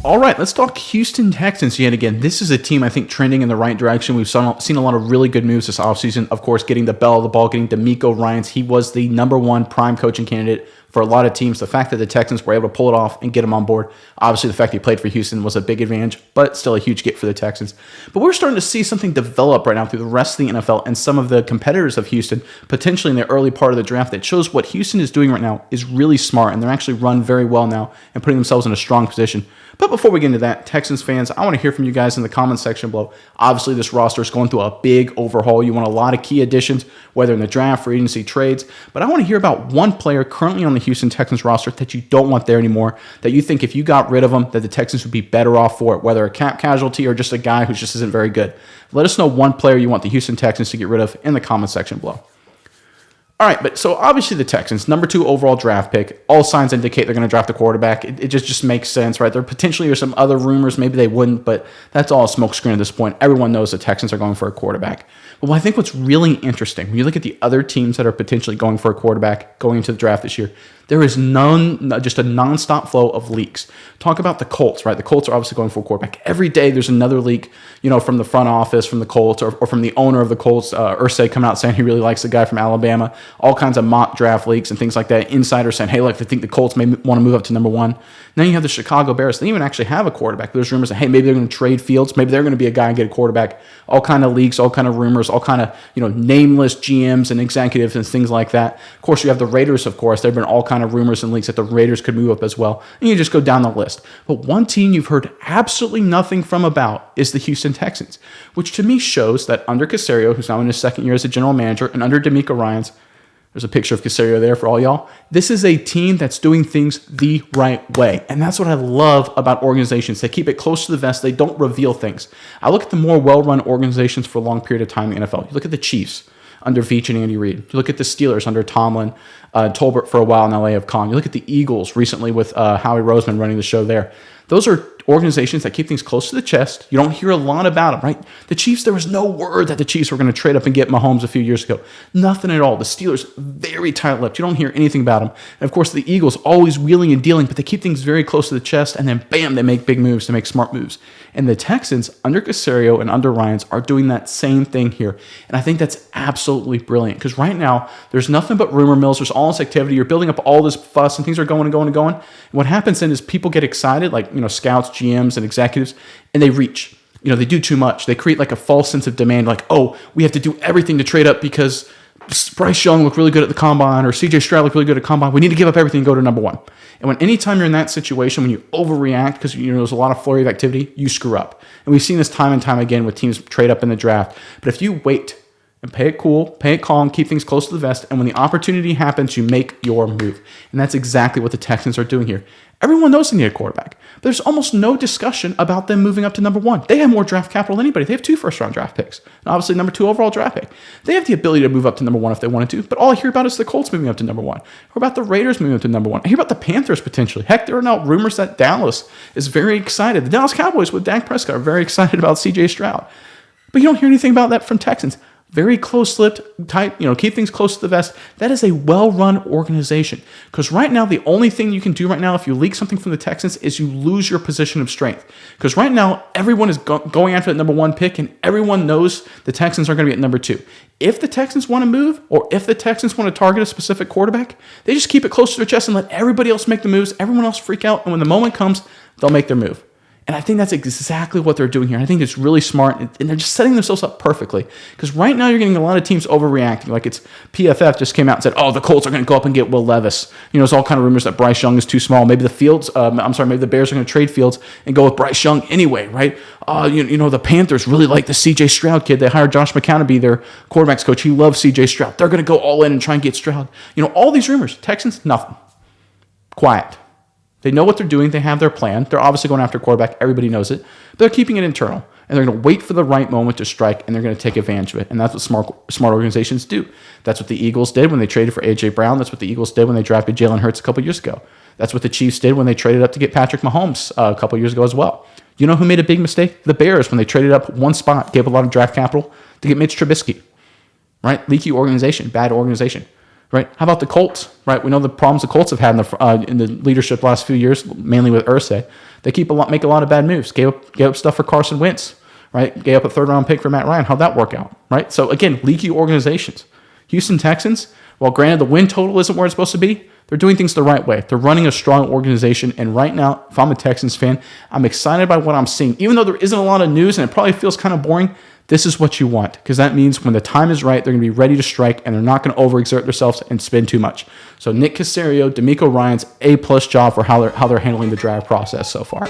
All right, let's talk Houston Texans yet again. This is a team, I think, trending in the right direction. We've seen a lot of really good moves this offseason. Of course, getting the bell of the ball, getting D'Amico Ryans. He was the number one prime coaching candidate for a lot of teams. The fact that the Texans were able to pull it off and get him on board, obviously the fact that he played for Houston was a big advantage, but still a huge get for the Texans. But we're starting to see something develop right now through the rest of the NFL and some of the competitors of Houston, potentially in the early part of the draft, that shows what Houston is doing right now is really smart, and they're actually run very well now and putting themselves in a strong position. But before we get into that, Texans fans, I want to hear from you guys in the comments section below. Obviously, this roster is going through a big overhaul. You want a lot of key additions, whether in the draft, free agency, trades. But I want to hear about one player currently on the Houston Texans roster that you don't want there anymore, that you think if you got rid of him, that the Texans would be better off for it, whether a cap casualty or just a guy who just isn't very good. Let us know one player you want the Houston Texans to get rid of in the comments section below. All right, but so obviously the Texans, number 2 overall draft pick, all signs indicate they're going to draft a quarterback. It just makes sense, right? There potentially are some other rumors, maybe they wouldn't, but that's all a smokescreen at this point. Everyone knows the Texans are going for a quarterback. But I think what's really interesting, when you look at the other teams that are potentially going for a quarterback going into the draft this year, there is just a nonstop flow of leaks. Talk about the Colts, right? The Colts are obviously going for a quarterback. Every day there's another leak, from the front office, from the Colts, or from the owner of the Colts, Irsay, coming out saying he really likes the guy from Alabama. All kinds of mock draft leaks and things like that. Insiders saying, hey, look, they think the Colts may want to move up to number 1. Now you have the Chicago Bears. They even actually have a quarterback. There's rumors that, hey, maybe they're going to trade Fields. Maybe they're going to be a guy and get a quarterback. All kind of leaks, all kind of rumors, all kind of, nameless GMs and executives and things like that. Of course, you have the Raiders, of course. There have been all kind of rumors and leaks that the Raiders could move up as well. And you just go down the list. But one team you've heard absolutely nothing from about is the Houston Texans, which to me shows that under Caserio, who's now in his second year as a general manager, and under D'Amico Ryans, there's a picture of Caserio there for all y'all. This is a team that's doing things the right way. And that's what I love about organizations. They keep it close to the vest. They don't reveal things. I look at the more well-run organizations for a long period of time in the NFL. You look at the Chiefs under Veach and Andy Reid. You look at the Steelers under Tomlin, Tolbert for a while, and LA of Khan. You look at the Eagles recently with Howie Roseman running the show there. Those are organizations that keep things close to the chest. You don't hear a lot about them, right? The Chiefs, there was no word that the Chiefs were going to trade up and get Mahomes a few years ago. Nothing at all. The Steelers, very tight-lipped. You don't hear anything about them. And, of course, the Eagles, always wheeling and dealing, but they keep things very close to the chest, and then, bam, they make big moves, they make smart moves. And the Texans, under Caserio and under Ryans, are doing that same thing here. And I think that's absolutely brilliant, because right now, there's nothing but rumor mills. There's all this activity. You're building up all this fuss, and things are going and going and going. And what happens then is people get excited, like, scouts, GMs, and executives, and they reach. They do too much. They create like a false sense of demand, like, oh, we have to do everything to trade up because Bryce Young looked really good at the combine, or CJ Stroud looked really good at the combine. We need to give up everything and go to number 1. And anytime you're in that situation, when you overreact because there's a lot of flurry of activity, you screw up. And we've seen this time and time again with teams trade up in the draft. But if you wait and play it cool, play it calm, keep things close to the vest, and when the opportunity happens, you make your move. And that's exactly what the Texans are doing here. Everyone knows they need a quarterback. There's almost no discussion about them moving up to number 1. They have more draft capital than anybody. They have 2 first-round draft picks. And obviously, number 2 overall draft pick. They have the ability to move up to number 1 if they wanted to, but all I hear about is the Colts moving up to number 1. Or about the Raiders moving up to number 1. I hear about the Panthers potentially. Heck, there are now rumors that Dallas is very excited. The Dallas Cowboys with Dak Prescott are very excited about CJ Stroud. But you don't hear anything about that from Texans. Very close-lipped, tight, keep things close to the vest. That is a well-run organization. Because right now, the only thing you can do right now if you leak something from the Texans is you lose your position of strength. Because right now, everyone is going after that number 1 pick, and everyone knows the Texans are going to be at number 2. If the Texans want to move, or if the Texans want to target a specific quarterback, they just keep it close to their chest and let everybody else make the moves, everyone else freak out, and when the moment comes, they'll make their move. And I think that's exactly what they're doing here. I think it's really smart, and they're just setting themselves up perfectly. Because right now you're getting a lot of teams overreacting. Like it's PFF just came out and said, oh, the Colts are going to go up and get Will Levis. There's all kind of rumors that Bryce Young is too small. Maybe maybe the Bears are going to trade Fields and go with Bryce Young anyway, right? The Panthers really like the CJ Stroud kid. They hired Josh McCown to be their quarterbacks coach. He loves CJ Stroud. They're going to go all in and try and get Stroud. All these rumors. Texans, nothing. Quiet. They know what they're doing. They have their plan. They're obviously going after quarterback. Everybody knows it. But they're keeping it internal. And they're going to wait for the right moment to strike, and they're going to take advantage of it. And that's what smart organizations do. That's what the Eagles did when they traded for A.J. Brown. That's what the Eagles did when they drafted Jalen Hurts a couple years ago. That's what the Chiefs did when they traded up to get Patrick Mahomes a couple years ago as well. You know who made a big mistake? The Bears, when they traded up one spot, gave a lot of draft capital to get Mitch Trubisky. Right? Leaky organization, bad organization. right? How about the Colts, right? We know the problems the Colts have had in the leadership the last few years, mainly with Irsay. They make a lot of bad moves. Gave up stuff for Carson Wentz, right? Gave up a third-round pick for Matt Ryan. How'd that work out, right? So, again, leaky organizations. Houston Texans, while granted the win total isn't where it's supposed to be, they're doing things the right way. They're running a strong organization, and right now, if I'm a Texans fan, I'm excited by what I'm seeing. Even though there isn't a lot of news and it probably feels kind of boring, this is what you want, because that means when the time is right, they're going to be ready to strike, and they're not going to overexert themselves and spend too much. So Nick Caserio, D'Amico Ryans, A+ job for how they're handling the draft process so far.